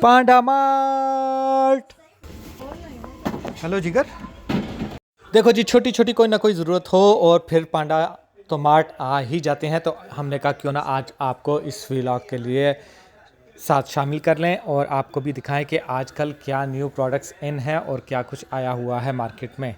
पांडा mart. Hello जिगर। देखो जी, छोटी छोटी कोई ना कोई ज़रूरत हो और फिर पांडा तो मार्ट आ ही जाते हैं, तो हमने कहा क्यों ना आज आपको इस व्लॉग के लिए साथ शामिल कर लें और आपको भी दिखाएं कि आजकल क्या न्यू प्रोडक्ट्स इन हैं और क्या कुछ आया हुआ है मार्केट में।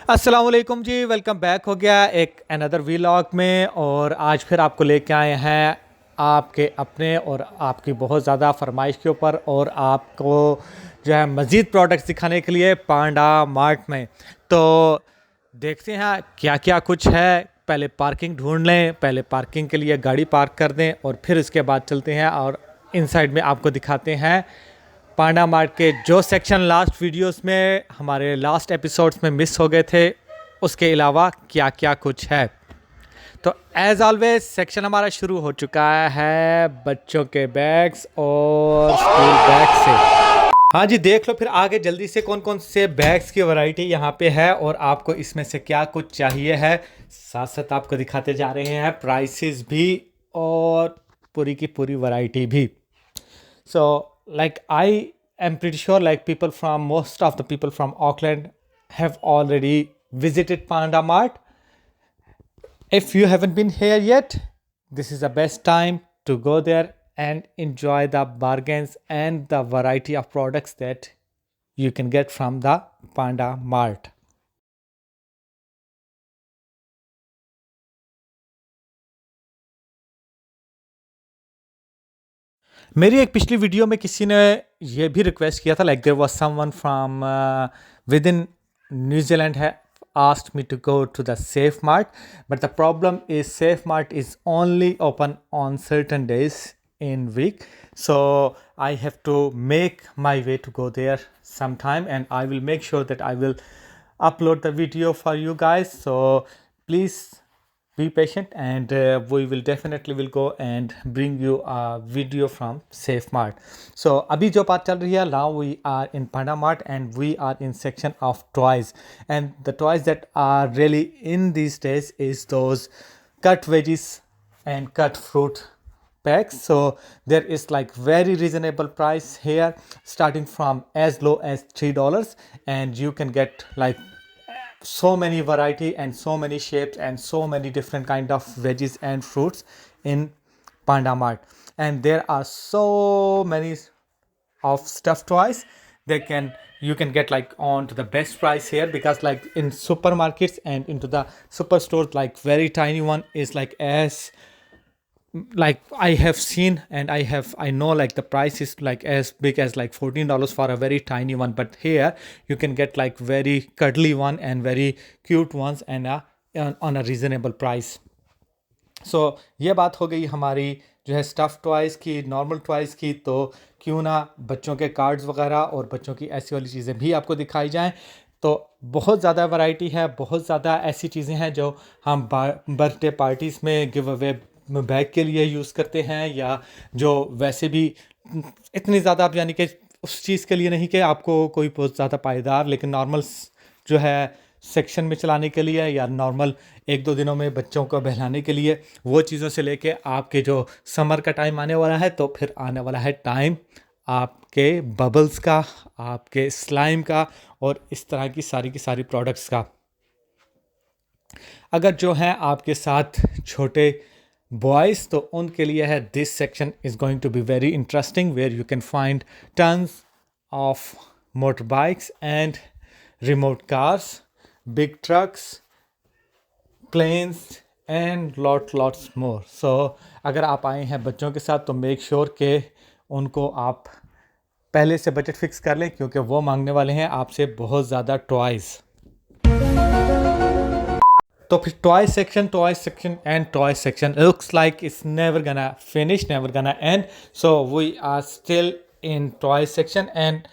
अस्सलाम वालेकुम जी, वेलकम बैक हो गया एक अनदर व्लॉग में। और आज फिर आपको लेके आए हैं आपके अपने और आपकी बहुत ज़्यादा फरमाइश के ऊपर और आपको जो है मज़ीद प्रोडक्ट्स दिखाने के लिए पांडा मार्ट में। तो देखते हैं क्या क्या कुछ है। पहले पार्किंग ढूंढ लें, पहले पार्किंग के लिए गाड़ी पार्क कर दें और फिर उसके बाद चलते हैं और इनसाइड में आपको दिखाते हैं पांडा मार्ट के जो सेक्शन लास्ट वीडियोस में हमारे लास्ट एपिसोड्स में मिस हो गए थे, उसके अलावा क्या क्या कुछ है। तो एज ऑलवेज सेक्शन हमारा शुरू हो चुका है बच्चों के बैग्स और स्कूल बैग से। हाँ जी, देख लो फिर आगे जल्दी से कौन कौन से बैग्स की वैरायटी यहाँ पे है और आपको इसमें से क्या कुछ चाहिए है। साथ साथ आपको दिखाते जा रहे हैं प्राइसेस भी और पूरी की पूरी वैरायटी भी। So, like I am pretty sure, like most of the people from Auckland have already visited Panda Mart. If you haven't been here yet, this is the best time to go there and enjoy the bargains and the variety of products that you can get from the Panda Mart. मेरी एक पिछली video में किसी ने ये भी request किया था, like there was someone from within New Zealand है asked me to go to the Safe Mart, but the problem is Safe Mart is only open on certain days in week, so I have to make my way to go there sometime, and I will make sure that I will upload the video for you guys. So please be patient, and we will definitely will go and bring you a video from Safe Mart. So abhi jo baat chal rahi hai, now we are in Panda Mart and we are in section of toys, and the toys that are really in these days is those cut veggies and cut fruit packs. So there is like very reasonable price here, starting from as low as $3, and you can get like so many variety and so many shapes and so many different kind of veggies and fruits in Panda Mart. And there are so many of stuffed toys they can you can get like on to the best price here, because like in supermarkets and into the superstores, like very tiny one is like as like I have seen, and I know like the price is like as big as like $14 for a very tiny one, but here you can get like very cuddly one and very cute ones and on a reasonable price. So ये बात हो गई हमारी जो है stuff toys की, normal toys की। तो क्यों ना बच्चों के कार्ड्स वगैरह और बच्चों की ऐसी वाली चीज़ें भी आपको दिखाई जाएं। तो बहुत ज़्यादा वैरायटी है, बहुत ज़्यादा ऐसी चीज़ें हैं जो हम बर्थडे पार्टीज़ में गिव अवे बैग के लिए यूज़ करते हैं, या जो वैसे भी इतनी ज़्यादा आप यानी कि उस चीज़ के लिए नहीं कि आपको कोई बहुत ज़्यादा पायदार, लेकिन नॉर्मल जो है सेक्शन में चलाने के लिए या नॉर्मल एक दो दिनों में बच्चों को बहलाने के लिए, वो चीज़ों से लेके आपके जो समर का टाइम आने वाला है, तो फिर आने वाला है टाइम आपके बबल्स का, आपके स्लाइम का और इस तरह की सारी प्रोडक्ट्स का। अगर जो है आपके साथ छोटे बॉयज़, तो उनके लिए है this section is going to be very interesting, where you can find tons of motor bikes and remote cars, big trucks, planes and lots more. So अगर आप आए हैं बच्चों के साथ तो मेक श्योर के उनको आप पहले से बजट फिक्स कर लें, क्योंकि वो मांगने वाले हैं आपसे बहुत ज़्यादा टॉयज़। तो फिर toy section and toy section looks like it's never gonna finish, never gonna end. So we are still in toy section, and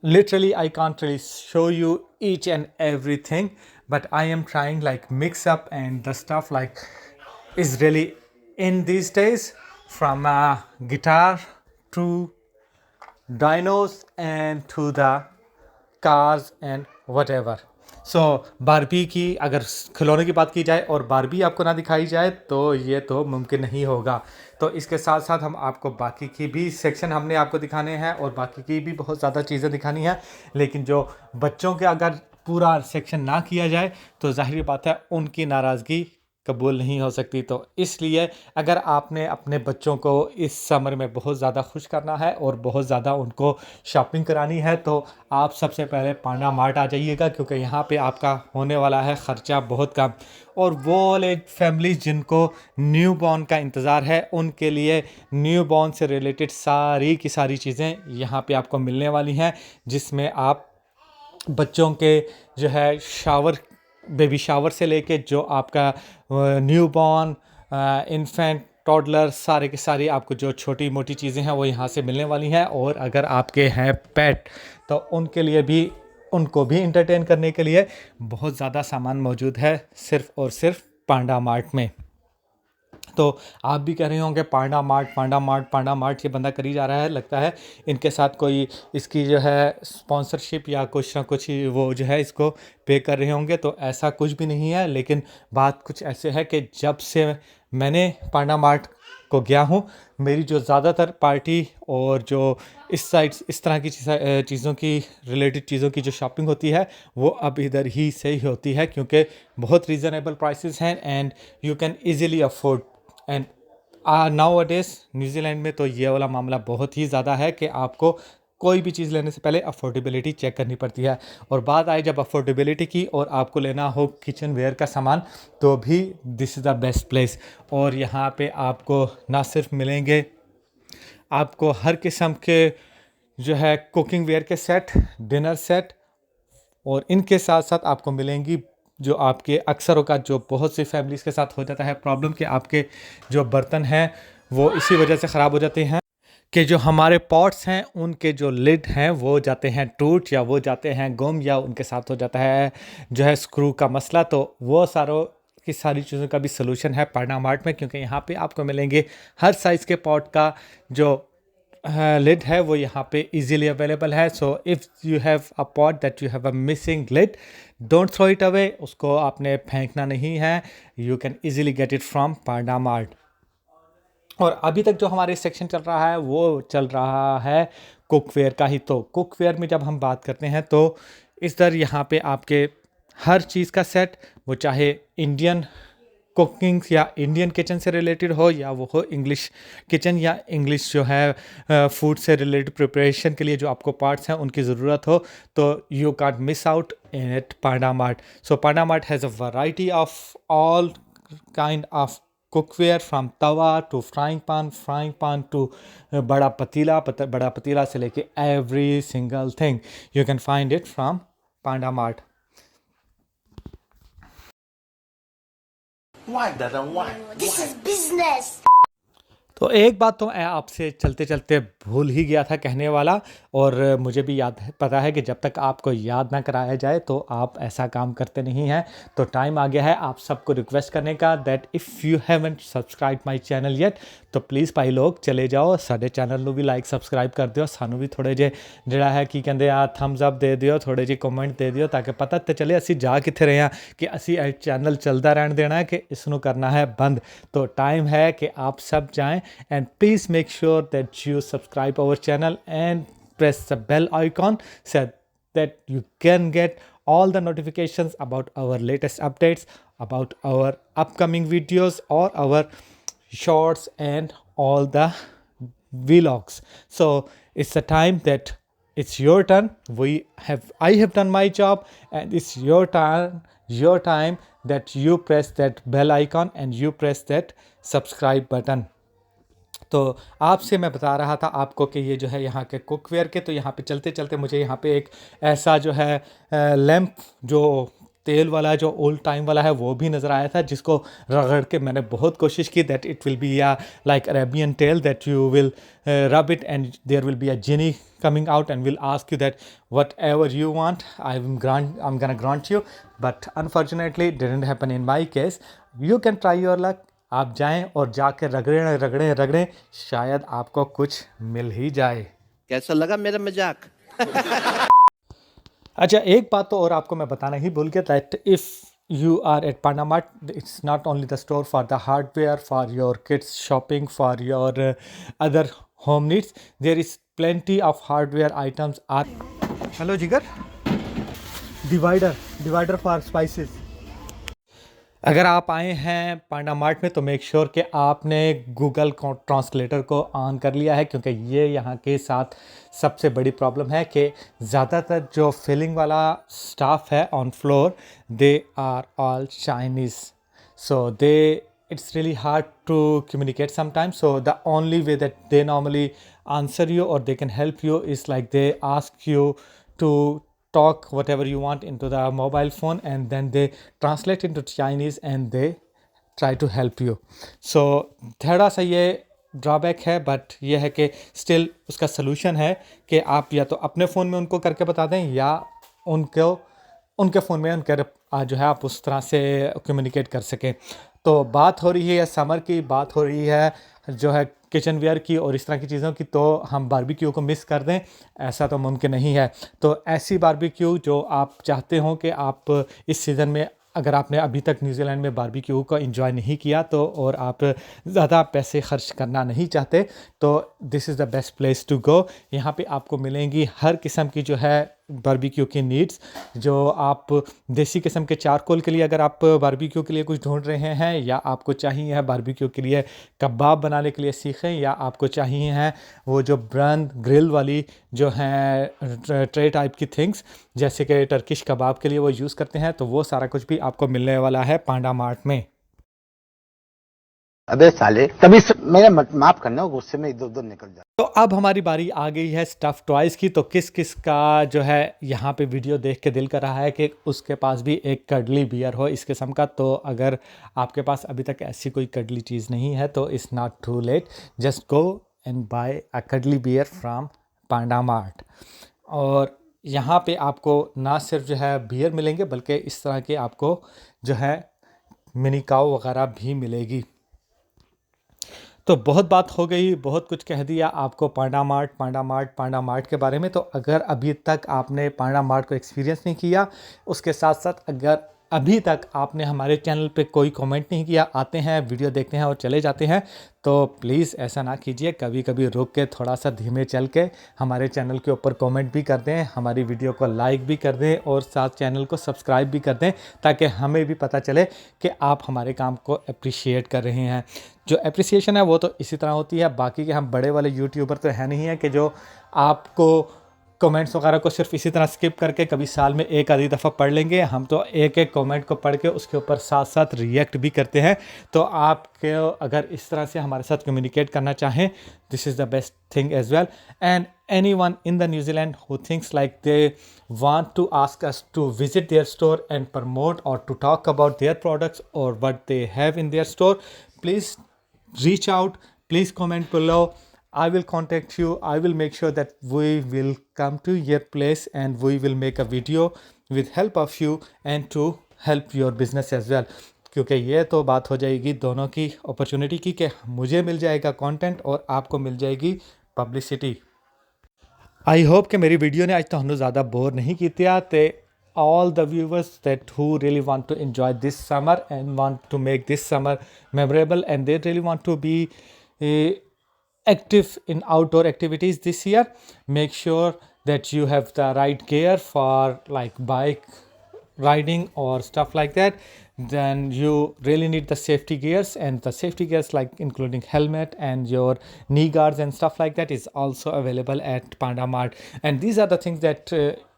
literally I can't really show you each and everything, but I am trying like mix up and the stuff like is really in these days, from guitar to dinos and to the cars and whatever. So Barbie की अगर खिलौने की बात की जाए और Barbie आपको ना दिखाई जाए तो ये तो मुमकिन नहीं होगा। तो इसके साथ साथ हम आपको बाकी की भी सेक्शन हमने आपको दिखाने हैं और बाकी की भी बहुत ज़्यादा चीज़ें दिखानी हैं, लेकिन जो बच्चों के अगर पूरा सेक्शन ना किया जाए तो ज़ाहिर बात है उनकी नाराज़गी कबूल नहीं हो सकती। तो इसलिए अगर आपने अपने बच्चों को इस समर में बहुत ज़्यादा खुश करना है और बहुत ज़्यादा उनको शॉपिंग करानी है तो आप सबसे पहले पांडा मार्ट आ जाइएगा, क्योंकि यहाँ पे आपका होने वाला है ख़र्चा बहुत कम। और वो वाले फैमिली जिनको न्यू बॉर्न का इंतज़ार है उनके लिए न्यू बॉर्न से रिलेटेड सारी की सारी चीज़ें यहाँ पे आपको मिलने वाली हैं, जिसमें आप बच्चों के जो है शावर, बेबी शावर से लेके जो आपका न्यू बॉर्न, इन्फेंट, टॉडलर, सारे के सारी आपको जो छोटी मोटी चीज़ें हैं वो यहाँ से मिलने वाली हैं। और अगर आपके हैं पेट तो उनके लिए भी, उनको भी इंटरटेन करने के लिए बहुत ज़्यादा सामान मौजूद है सिर्फ़ और सिर्फ पांडा मार्ट में। तो आप भी कह रहे होंगे पांडा मार्ट पांडा मार्ट पांडा मार्ट, ये बंदा करी जा रहा है, लगता है इनके साथ कोई इसकी जो है स्पॉन्सरशिप या कुछ ना कुछ वो जो है इसको पे कर रहे होंगे। तो ऐसा कुछ भी नहीं है, लेकिन बात कुछ ऐसे है कि जब से मैंने पांडा मार्ट को गया हूँ, मेरी जो ज़्यादातर पार्टी और जो इस साइड इस तरह की चीज़ों की रिलेटेड चीज़ों की जो शॉपिंग होती है वो अब इधर ही से ही होती है, क्योंकि बहुत रीज़नेबल प्राइसेस हैं and you can easily afford. And now days New Zealand में तो ये वाला मामला बहुत ही ज़्यादा है कि आपको कोई भी चीज़ लेने से पहले अफोर्डेबिलिटी चेक करनी पड़ती है। और बात आए जब अफोर्डेबिलिटी की और आपको लेना हो किचन वेयर का सामान, तो भी this is the best place. और यहाँ पे आपको ना सिर्फ मिलेंगे आपको हर किस्म के जो है कुकिंग वेयर के सेट, डिनर सेट, और इनके साथ साथ आपको मिलेंगी जो आपके अक्सरों का जो बहुत सी फैमिलीज़ के साथ हो जाता है प्रॉब्लम कि आपके जो बर्तन हैं वो इसी वजह से ख़राब हो जाते हैं कि जो हमारे पॉट्स हैं उनके जो लिड हैं वो जाते हैं टूट, या वो जाते हैं गुम, या उनके साथ हो जाता है जो है स्क्रू का मसला। तो वो सारों की सारी चीज़ों का भी सलूशन है पांडा मार्ट में, क्योंकि यहाँ पे आपको मिलेंगे हर साइज़ के पॉट का जो लिड है वो यहाँ पे इजीली अवेलेबल है। So if you have a pot that you have a missing lid, don't throw it away, उसको आपने फेंकना नहीं है, you can easily get it from Panda Mart. और अभी तक जो हमारे सेक्शन चल रहा है वो चल रहा है कुकवेयर का ही। तो कुकवेयर में जब हम बात करते हैं तो इस तरह यहाँ पे आपके हर चीज़ का सेट, वो चाहे इंडियन कुकिंग या इंडियन किचन से रिलेटेड हो, या वो हो इंग्लिश किचन या इंग्लिश जो है फूड से रिलेटेड प्रिपरेशन के लिए जो आपको पार्ट्स हैं उनकी ज़रूरत हो, तो you can't miss out in at Panda Mart. So Panda Mart has a variety of all kind of cookware, from tawa to frying pan to बड़ा पतीला से लेके every single thing you can find it from Panda Mart. Why, Dada? Why? This is business. तो एक बात तो मैं आपसे चलते चलते भूल ही गया था कहने वाला, और मुझे भी पता है कि जब तक आपको याद ना कराया जाए तो आप ऐसा काम करते नहीं हैं। तो टाइम आ गया है आप सबको रिक्वेस्ट करने का that if you haven't subscribe my channel yet तो प्लीज़ भाई लोग चले जाओ साढ़े चैनल ਨੂੰ भी लाइक सब्सक्राइब कर दियो, सानू भी थोड़े जे ਜਿਹੜਾ है की कहते आ थम्स अप दे दियो, थोड़े जे कमेंट दे दियो, ताकि पता तो चले असी जा कित्थे रहे हैं, कि असी चैनल चलता रहन देना है कि इसनू करना है बंद। तो टाइम है कि आप सब जाएँ and please make sure that you subscribe our channel and press the bell icon so that you can get all the notifications about our latest updates, about our upcoming videos or our shorts and all the vlogs. So it's the time that it's your turn. I have done my job and it's your time that you press that bell icon and you press that subscribe button. तो आपसे मैं बता रहा था आपको कि ये जो है यहाँ के कुकवेयर के, तो यहाँ पे चलते चलते मुझे यहाँ पे एक ऐसा जो है लैंप जो तेल वाला जो ओल्ड टाइम वाला है वो भी नज़र आया था, जिसको रगड़ के मैंने बहुत कोशिश की दैट इट विल बी या like Arabian tale that you will rub it and there will be a genie coming out and will ask you that whatever you want I'm gonna grant you, but unfortunately it didn't happen in my case. You can try your luck. आप जाएं और जाकर रगड़ें, शायद आपको कुछ मिल ही जाए। कैसा लगा मेरा मजाक? अच्छा, एक बात तो और आपको मैं बताना ही भूल गया, that if you are at Pandamat, it's not only the store for the hardware, for your kids shopping, for your other home needs. There is plenty of hardware items are. Hello Jigar, divider for spices. अगर आप आए हैं पांडा mart में तो make sure कि आपने Google translator को on कर लिया है, क्योंकि ये यहाँ के साथ सबसे बड़ी प्रॉब्लम है कि ज़्यादातर जो फिलिंग वाला स्टाफ है on floor, they are all Chinese, so they it's really hard to communicate sometimes. So the only way that they normally answer you or they can help you is like they ask you to talk whatever you want into the mobile phone, and then they translate into Chinese and they try to help you. So थोड़ा सा ये drawback है, but ये है कि still उसका solution है कि आप या तो अपने फ़ोन में उनको करके बता दें या उनको उनके फ़ोन में उनके जो है आप उस तरह से कम्युनिकेट कर सकें। तो बात हो रही है समर की, बात हो रही है जो है किचन वेयर की और इस तरह की चीज़ों की, तो हम बारबेक्यू को मिस कर दें, ऐसा तो मुमकिन नहीं है। तो ऐसी बारबेक्यू जो आप चाहते हो कि आप इस सीज़न में, अगर आपने अभी तक न्यूजीलैंड में बारबेक्यू को एंजॉय नहीं किया तो, और आप ज़्यादा पैसे खर्च करना नहीं चाहते, तो this is the best place to go. यहाँ पे आपको मिलेंगी हर किस्म की जो है बारबेक्यू की नीड्स। जो आप देसी किस्म के चारकोल के लिए अगर आप बारबेक्यू के लिए कुछ ढूंढ रहे हैं, या आपको चाहिए है बारबेक्यू के लिए कबाब बनाने के लिए सीखें, या आपको चाहिए हैं वो जो ब्रांड ग्रिल वाली जो हैं ट्रे टाइप की थिंग्स, जैसे कि टर्किश कबाब के लिए वो यूज़ करते हैं, तो वो सारा कुछ भी आपको मिलने वाला है पांडा मार्ट में। अबे साले तभी मेरा माफ करना, गुस्से में इधर उधर निकल जा। तो अब हमारी बारी आ गई है स्टफ़ टॉयज़ की। तो किस किस का जो है यहाँ पे वीडियो देख के दिल कर रहा है कि उसके पास भी एक कडली बियर हो इस किस्म का। तो अगर आपके पास अभी तक ऐसी कोई कडली चीज़ नहीं है तो it's not too late, just go and buy a cuddly bear from Panda Mart. और यहाँ पे आपको ना सिर्फ जो है बियर मिलेंगे, बल्कि इस तरह के आपको जो है मिनी काव वगैरह भी मिलेगी। तो बहुत बात हो गई, बहुत कुछ कह दिया आपको पांडा मार्ट के बारे में। तो अगर अभी तक आपने पांडा मार्ट को एक्सपीरियंस नहीं किया, उसके साथ साथ अगर अभी तक आपने हमारे चैनल पे कोई कमेंट नहीं किया, आते हैं वीडियो देखते हैं और चले जाते हैं, तो प्लीज़ ऐसा ना कीजिए। कभी कभी रुक के थोड़ा सा धीमे चल के हमारे चैनल के ऊपर कमेंट भी कर दें, हमारी वीडियो को लाइक भी कर दें और साथ चैनल को सब्सक्राइब भी कर दें, ताकि हमें भी पता चले कि आप हमारे काम को अप्रिशिएट कर रहे हैं। जो अप्रिसिएशन है वो तो इसी तरह होती है, बाकी के हम बड़े वाले यूट्यूबर तो है नहीं है कि जो आपको कमेंट्स वगैरह को सिर्फ इसी तरह स्किप करके कभी साल में एक आधी दफ़ा पढ़ लेंगे। हम तो एक एक कमेंट को पढ़ के उसके ऊपर साथ साथ रिएक्ट भी करते हैं। तो आपके अगर इस तरह से हमारे साथ कम्युनिकेट करना चाहें, this is the best thing as well. And anyone in the New Zealand who thinks like they want to ask us to visit their store and promote or to talk about their products or what they have in their store, please reach out, please comment below. I will contact you. I will make sure that we will come to your place and we will make a video with help of you and to help your business as well. क्योंकि ये तो बात हो जाएगी दोनों की opportunity की, कि मुझे मिल जाएगा कंटेंट और आपको मिल जाएगी पब्लिसिटी। आई होप कि मेरी वीडियो ने आज ਤੁਹਾਨੂੰ ज़्यादा बोर नहीं किया। तो all the viewers that who really want to enjoy this summer and want to make this summer memorable and they really want to be active in outdoor activities this year, make sure that you have the right gear for like bike riding or stuff like that. Then you really need the safety gears, and the safety gears like including helmet and your knee guards and stuff like that is also available at Panda Mart. And these are the things that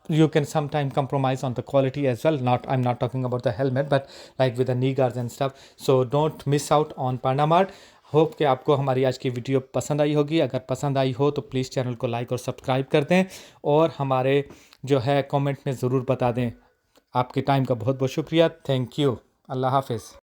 you can sometimes compromise on the quality as well. I'm not talking about the helmet, but like with the knee guards and stuff. So don't miss out on Panda Mart. Hope कि आपको हमारी आज की video पसंद आई होगी। अगर पसंद आई हो तो प्लीज़ चैनल को लाइक और सब्सक्राइब कर दें, और हमारे जो है कमेंट में ज़रूर बता दें। आपके टाइम का बहुत बहुत शुक्रिया। Thank you. अल्लाह हाफिज़।